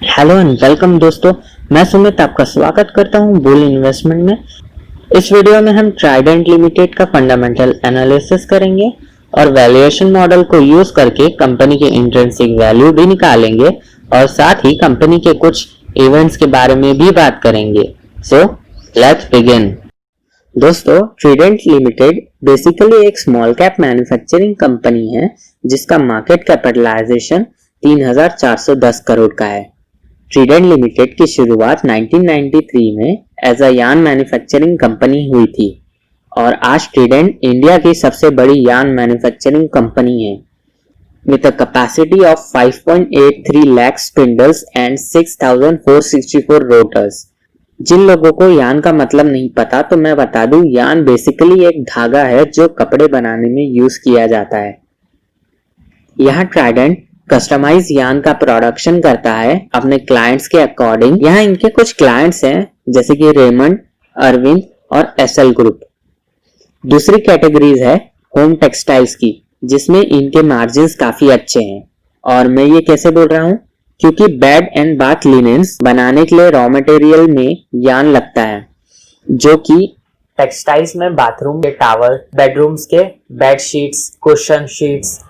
Hello and welcome दोस्तों, मैं सुमित आपका स्वागत करता हूं बुल इन्वेस्टमेंट में। इस वीडियो में हम ट्राइडेंट लिमिटेड का फंडामेंटल एनालिसिस करेंगे और वैल्यूएशन मॉडल को यूज करके कंपनी के इंट्रिंसिक वैल्यू भी निकालेंगे और साथ ही कंपनी के कुछ इवेंट्स के बारे में भी बात करेंगे। So let's begin. दोस्तों, ट्राइडेंट लिमिटेड बेसिकली एक स्मॉल कैप मैन्युफैक्चरिंग कंपनी है जिसका मार्केट कैपिटलाइजेशन 3,410 करोड़ का है। ट्राइडेंट लिमिटेड की शुरुआत 1993 में as a yarn manufacturing company हुई थी और आज ट्राइडेंट इंडिया की सबसे बड़ी यार्न मैन्युफैक्चरिंग कंपनी है with a capacity of 5.83 lakh spindles and 6,464 rotors। जिन लोगों को यार्न का मतलब नहीं पता तो मैं बता दूं, यार्न बेसिकली एक धागा है जो कपड़े बनाने में यूज किया जाता है। यहाँ ट्राइडेंट कस्टमाइज यार्न का प्रोडक्शन करता है अपने क्लाइंट्स के अकॉर्डिंग। यहाँ इनके कुछ क्लाइंट्स हैं जैसे कि रेमंड, अरविंद और एसएल ग्रुप। दूसरी कैटेगरीज है होम टेक्सटाइल्स की, जिसमें इनके मार्जिन्स काफी अच्छे हैं। और मैं ये कैसे बोल रहा हूँ, क्योंकि बेड एंड बाथ लिनेंस बनाने के लिए रॉ मटेरियल में यार्न लगता है, जो कि टेक्सटाइल्स में बाथरूम के टावल, बेडरूम्स के बेड शीट्स, कुशन शीट्स,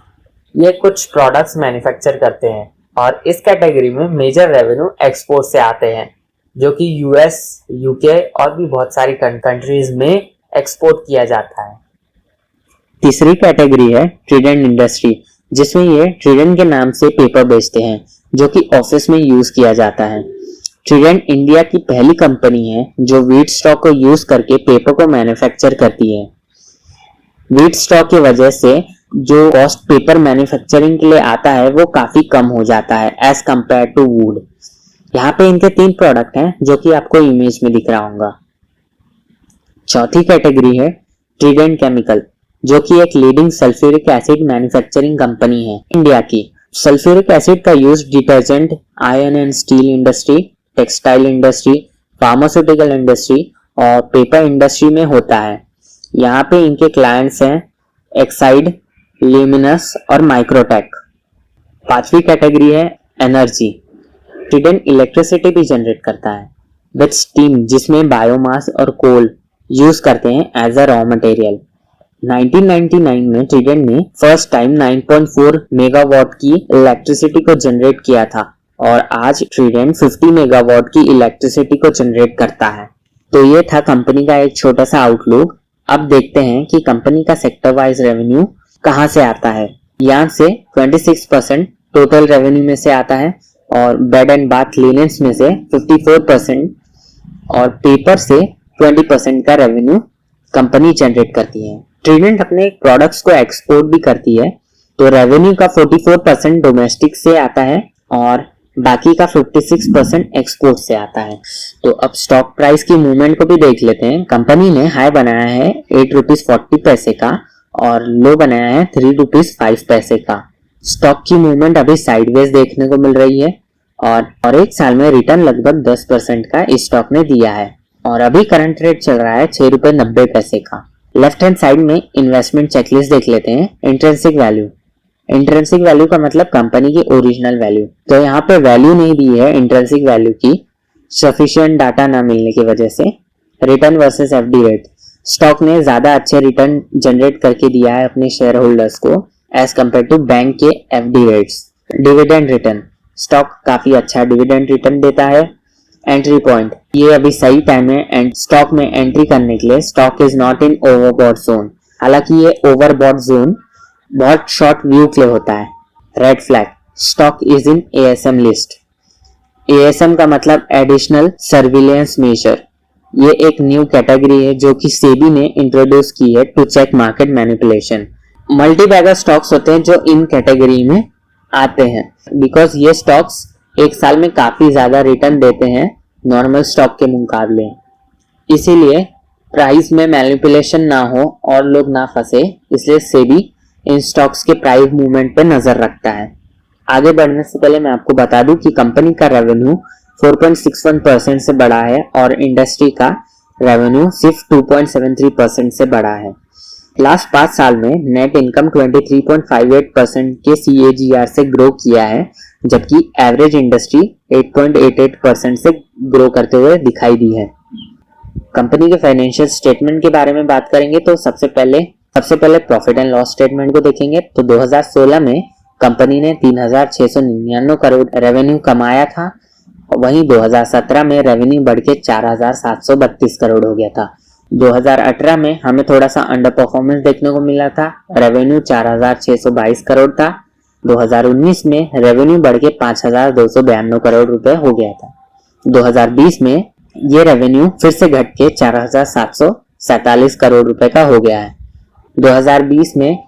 ये कुछ प्रोडक्ट्स मैन्युफैक्चर करते हैं। और इस कैटेगरी में मेजर रेवेन्यू एक्सपोर्ट से आते हैं, जो कि यूएस, यूके और भी बहुत सारी कंट्रीज में एक्सपोर्ट किया जाता है। तीसरी कैटेगरी है ट्राइडेंट इंडस्ट्री, जिसमें ये ट्राइडेंट के नाम से पेपर बेचते हैं जो कि ऑफिस में यूज किया जाता है। ट्राइडेंट इंडिया की पहली कंपनी है जो व्हीट स्टॉक को यूज करके पेपर को मैन्युफैक्चर करती है। व्हीट स्टॉक की वजह से जो कॉस्ट पेपर मैन्युफैक्चरिंग के लिए आता है वो काफी कम हो जाता है एज कंपेयर टू वुड। यहाँ पे इनके 3 प्रोडक्ट हैं जो कि आपको इमेज में दिख रहा होगा। चौथी कैटेगरी है ट्राइडेंट केमिकल, जो कि एक leading sulphuric acid manufacturing company है इंडिया की। सल्फ्यूरिक एसिड का use detergent, iron and steel industry, textile industry, pharmaceutical industry और पेपर इंडस्ट्री में होता है। यहाँ पे इनके क्लाइंट्स हैं एक्साइड, ल्यूमिनस और माइक्रोटेक। पांचवी कैटेगरी है एनर्जी। ट्राइडेंट इलेक्ट्रिसिटी भी जनरेट करता है विद स्टीम, जिसमें बायोमास और कोल यूज करते हैं एज अ रॉ मटेरियल। 1999 में ट्राइडेंट ने फर्स्ट टाइम 9.4 मेगावाट की इलेक्ट्रिसिटी को जनरेट किया था और आज ट्राइडेंट 50 मेगावाट की इलेक्ट्रिसिटी को जनरेट करता है। तो ये था कंपनी का एक छोटा सा आउटलुक। अब देखते हैं कि कंपनी का सेक्टर वाइज रेवेन्यू कहां से आता है। यहाँ से 26% टोटल रेवेन्यू में से आता है और बेड एंड बाथ लिनेंस में से 54% और पेपर से 20% का रेवेन्यू कंपनी जनरेट करती है। ट्राइडेंट अपने प्रोडक्ट्स को एक्सपोर्ट भी करती है, तो रेवेन्यू का 44% डोमेस्टिक से आता है और बाकी का 56% एक्सपोर्ट से आता है। तो अब स्टॉक प्राइस की मूवमेंट को भी देख लेते हैं। कंपनी ने हाई बनाया है 8 रुपीज 40 पैसे का और लो बनाया है 3 रुपीज 5 पैसे का। स्टॉक की मूवमेंट अभी साइडवेज देखने को मिल रही है और एक साल में रिटर्न लगभग 10% का इस स्टॉक ने दिया है और अभी करंट रेट चल रहा है 6 रुपए 90 पैसे का। लेफ्ट हैंड साइड में इन्वेस्टमेंट चेकलिस्ट देख लेते हैं। इंट्रिंसिक वैल्यू, इंट्रिंसिक वैल्यू का मतलब कंपनी की ओरिजिनल वैल्यू। तो यहाँ पे वैल्यू नहीं दी है इंट्रिंसिक वैल्यू की, सफिशिएंट डाटा ना मिलने की वजह से। Return versus FD rate, stock ने ज्यादा अच्छे रिटर्न जनरेट करके दिया है अपने शेयर होल्डर्स को एज कंपेयर टू बैंक के FD rates. Dividend return, stock काफी अच्छा डिविडेंड रिटर्न देता है। एंट्री पॉइंट, ये अभी सही टाइम है एंड स्टॉक में एंट्री करने के लिए। Stock is not in overbought zone, हालांकि ये ओवरबॉट जोन बहुत शॉर्ट व्यू के लिए होता है। Red flag, stock is in ASM list. ASM का मतलब एडिशनल सर्विलेंस मेजर। ये एक न्यू कैटेगरी है जो कि सेबी ने इंट्रोड्यूस की है to check market manipulation. Multi bagger stocks होते हैं जो इन कैटेगरी में आते हैं बिकॉज ये स्टॉक्स एक साल में काफी ज्यादा रिटर्न देते हैं नॉर्मल स्टॉक के मुकाबले। इसीलिए प्राइस में मैनिपुलेशन ना हो और लोग ना फंसे, इसलिए सेबी इन स्टॉक्स के प्राइस मूवमेंट पे नजर रखता है। आगे बढ़ने से पहले मैं आपको बता दूं कि कंपनी का रेवेन्यू 4.61% से बढ़ा है और इंडस्ट्री का रेवेन्यू सिर्फ 2.73% से बढ़ा है। लास्ट 5 साल में नेट इनकम 23.58% के CAGR से ग्रो किया है, जबकि एवरेज इंडस्ट्री 8.88% से ग्रो करते हुए दिखाई दी है। कंपनी के फाइनेंशियल स्टेटमेंट के बारे में बात करेंगे तो सबसे पहले प्रॉफिट एंड लॉस स्टेटमेंट को देखेंगे। तो 2016 में कंपनी ने 3,699 करोड़ रेवेन्यू कमाया था। वहीं 2017 में रेवेन्यू बढ़ के 4,732 करोड़ हो गया था। 2018 में हमें थोड़ा सा अंडर परफॉर्मेंस देखने को मिला था, रेवेन्यू 4,622 करोड़ था। 2019 में रेवेन्यू बढ़ के 5,292 करोड़ रुपए हो गया था। 2020 में ये रेवेन्यू फिर से घट के 4,747 करोड़ रुपए का हो गया है। 2020 में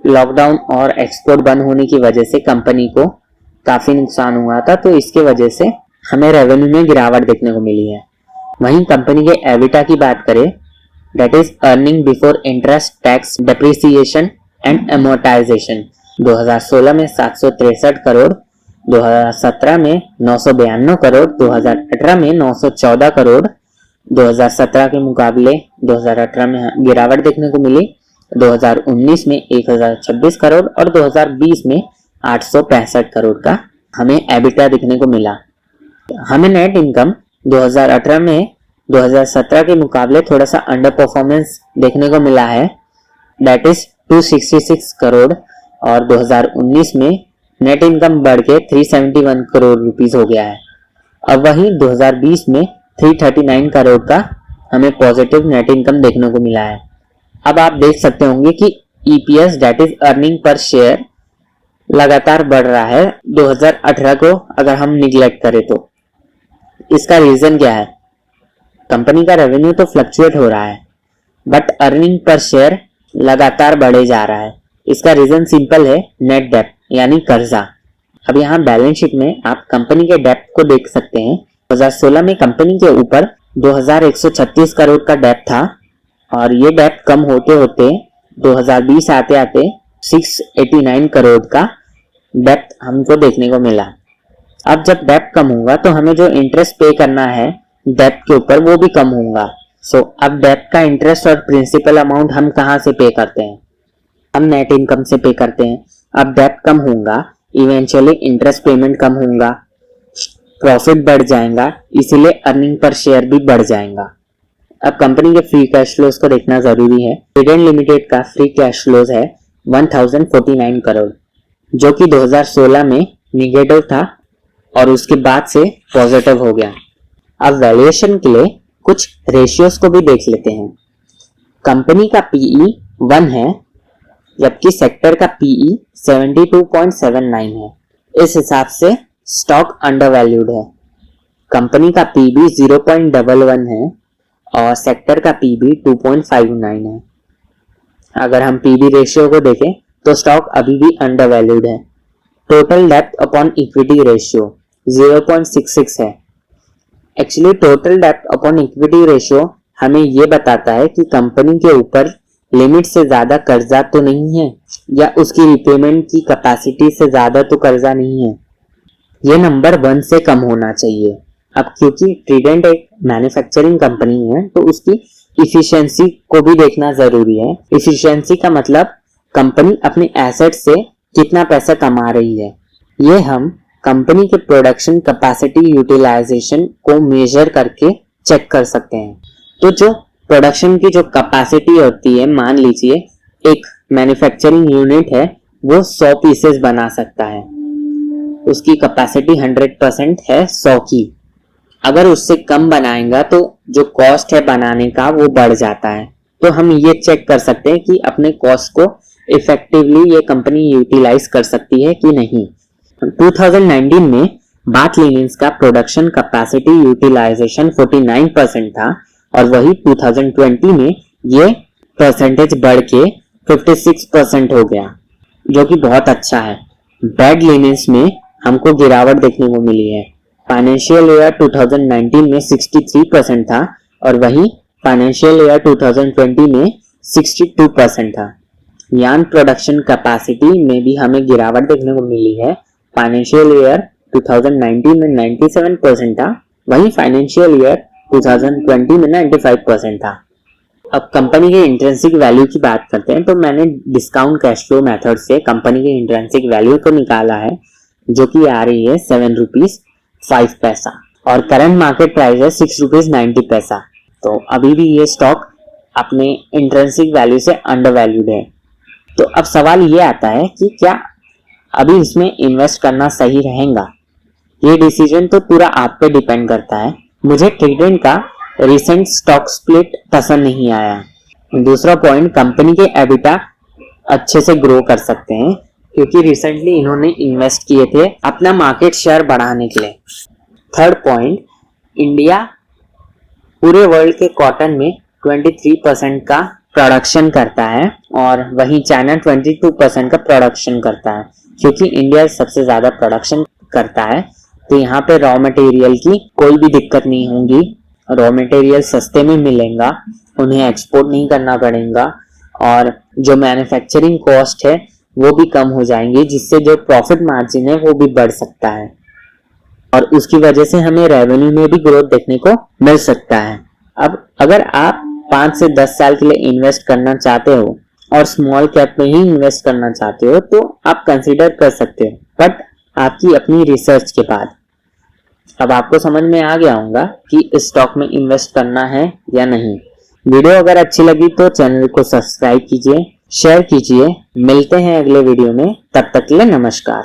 लॉकडाउन और एक्सपोर्ट बंद होने की वजह से कंपनी को काफी नुकसान हुआ था, तो इसके वजह से हमें रेवेन्यू में गिरावट देखने को मिली है। वहीं कंपनी के एबिटा की बात करें, that is earning before interest, tax, depreciation and amortisation, 2016 में 763 करोड़, 2017 में 992 करोड़, 2018 में 914 करोड़। 2017 के मुकाबले 2018 में गिरावट देखने को मिली। 2019 में 1026 करोड़ और 2020 में 865 करोड़ का हमें एबिटा देखने को मिला। हमें नेट इनकम 2018 में 2017 के मुकाबले थोड़ा सा अंडर परफॉर्मेंस देखने को मिला है, दैट इज 266 करोड़, और 2019 में नेट इनकम बढ़ के 371 करोड़ रुपीस हो गया है। अब वहीं 2020 में 339 करोड़ का हमें पॉजिटिव नेट इनकम देखने को मिला है। अब आप देख सकते होंगे कि EPS that is earning per share लगातार बढ़ रहा है 2018 को अगर हम निगलेक्ट करें तो। इसका रीजन क्या है? कंपनी का रेवेन्यू तो फ्लक्चुएट हो रहा है बट अर्निंग पर शेयर लगातार बढ़े जा रहा है। इसका रीजन सिंपल है, नेट डेप्ट यानी कर्जा। अब यहाँ बैलेंस शीट में आप कंपनी के डेप्ट को देख सकते हैं। 2016 में कंपनी के ऊपर 2,136 करोड़ का डेप्ट था और ये डेप्ट कम होते होते 2020 आते आते 689 करोड़ का डेप्ट हमको देखने को मिला। अब जब डेप्ट कम होगा तो हमें जो इंटरेस्ट पे करना है डेप्ट के ऊपर वो भी कम होगा। सो अब डेप्ट का इंटरेस्ट और प्रिंसिपल अमाउंट हम कहाँ से पे करते हैं? हम नेट इनकम से पे करते हैं। अब डेप्ट कम होगा, इवेंचुअली इंटरेस्ट पेमेंट कम होगा, प्रॉफिट बढ़ जाएगा, इसीलिए अर्निंग पर शेयर भी बढ़ जाएगा। अब कंपनी के फ्री कैश फ्लोज को देखना जरूरी है। ट्राइडेंट लिमिटेड का फ्री कैश फ्लोज है 1049 करोड़, जो कि 2016 में निगेटिव था और उसके बाद से पॉजिटिव हो गया। अब वैल्यूएशन के लिए कुछ रेशियोज को भी देख लेते हैं। कंपनी का PE 1 है, जबकि सेक्टर का PE 72.79 है। इस हिसाब से स्टॉक अंडर वैल्यूड है। कंपनी का PB 0.11 है और सेक्टर का PB 2.59 है। अगर हम PB रेशियो को देखें तो स्टॉक अभी भी अंडर वैल्यूड है। टोटल डेप्ट अपॉन इक्विटी रेशियो 0.66 है। एक्चुअली टोटल डेप्ट अपॉन इक्विटी रेशियो हमें ये बताता है कि कंपनी के ऊपर लिमिट से ज्यादा कर्जा तो नहीं है या उसकी रिपेमेंट की कैपेसिटी से ज्यादा तो कर्जा नहीं है। ये नंबर 1 से कम होना चाहिए। अब क्योंकि ट्राइडेंट एक मैन्युफैक्चरिंग कंपनी है तो उसकी इफिशिएंसी को भी देखना जरूरी है। इफिशिएंसी का मतलब कंपनी अपने एसेट से कितना पैसा कमा रही है। ये हम कंपनी के प्रोडक्शन कैपेसिटी यूटिलाइजेशन को मेजर करके चेक कर सकते हैं। तो जो प्रोडक्शन की जो कैपेसिटी होती है, मान लीजिए एक मैन्युफैक्चरिंग यूनिट है वो 100 पीसेस बना सकता है, उसकी कैपेसिटी 100% है 100 की। अगर उससे कम बनाएगा तो जो कॉस्ट है बनाने का वो बढ़ जाता है। तो हम ये चेक कर सकते हैं कि अपने कॉस्ट को इफेक्टिवली ये कंपनी यूटिलाइज कर सकती है कि नहीं। 2019 में बाथ लिनिन्स का प्रोडक्शन कैपेसिटी यूटिलाइजेशन 49% था और वही 2020 में ये परसेंटेज बढ़ के 56% हो गया, जो कि बहुत अच्छा है। बेड लिनिन्स में हमको गिरावट देखने को मिली है। फाइनेंशियल ईयर 2019 में 63% था और वही फाइनेंशियल ईयर 2020 में 62% था। यार्न प्रोडक्शन कैपेसिटी में भी हमें गिरावट देखने को मिली है। फाइनेंशियल ईयर 2019 में 97% था, वहीं फाइनेंशियल ईयर 2020 में 95% था। अब कंपनी के इंट्रिंसिक वैल्यू की बात करते हैं, तो मैंने डिस्काउंट कैश फ्लो मेथड से कंपनी की इंट्रिंसिक वैल्यू तो निकाला है, जो कि आ रही है 7 रुपीज 5 पैसा और करंट मार्केट प्राइस है 6 रुपीज 90 पैसा। तो अभी भी ये स्टॉक अपने इंट्रिंसिक वैल्यू से अंडर वैल्यूड है। तो अब सवाल ये आता है कि क्या अभी इसमें इन्वेस्ट करना सही रहेगा? ये डिसीजन तो पूरा आप पे डिपेंड करता है। मुझे ट्राइडेंट का रिसेंट स्टॉक स्प्लिट पसंद नहीं आया। दूसरा पॉइंट, कंपनी के एबिटा अच्छे से ग्रो कर सकते हैं क्योंकि रिसेंटली इन्होंने इन्वेस्ट किए थे अपना मार्केट शेयर बढ़ाने के लिए। थर्ड पॉइंट, इंडिया पूरे वर्ल्ड के कॉटन में 23% का प्रोडक्शन करता है और वहीं चाइना 22% का प्रोडक्शन करता है। क्योंकि इंडिया सबसे ज्यादा प्रोडक्शन करता है तो यहाँ पे रॉ मटेरियल की कोई भी दिक्कत नहीं होगी। रॉ मटेरियल सस्ते में मिलेगा, उन्हें एक्सपोर्ट नहीं करना पड़ेगा और जो मैन्युफैक्चरिंग कॉस्ट है वो भी कम हो जाएंगी, जिससे जो प्रॉफिट मार्जिन है वो भी बढ़ सकता है और उसकी वजह से हमें रेवेन्यू में भी ग्रोथ देखने को मिल सकता है। अब अगर आप 5 से 10 साल के लिए इन्वेस्ट करना चाहते हो और स्मॉल कैप में ही इन्वेस्ट करना चाहते हो तो आप कंसीडर कर सकते हो, बट आपकी अपनी रिसर्च के बाद। अब आपको समझ में आ गया होगा कि इस स्टॉक में इन्वेस्ट करना है या नहीं। वीडियो अगर अच्छी लगी तो चैनल को सब्सक्राइब कीजिए, शेयर कीजिए। मिलते हैं अगले वीडियो में, तब तक के लिए नमस्कार।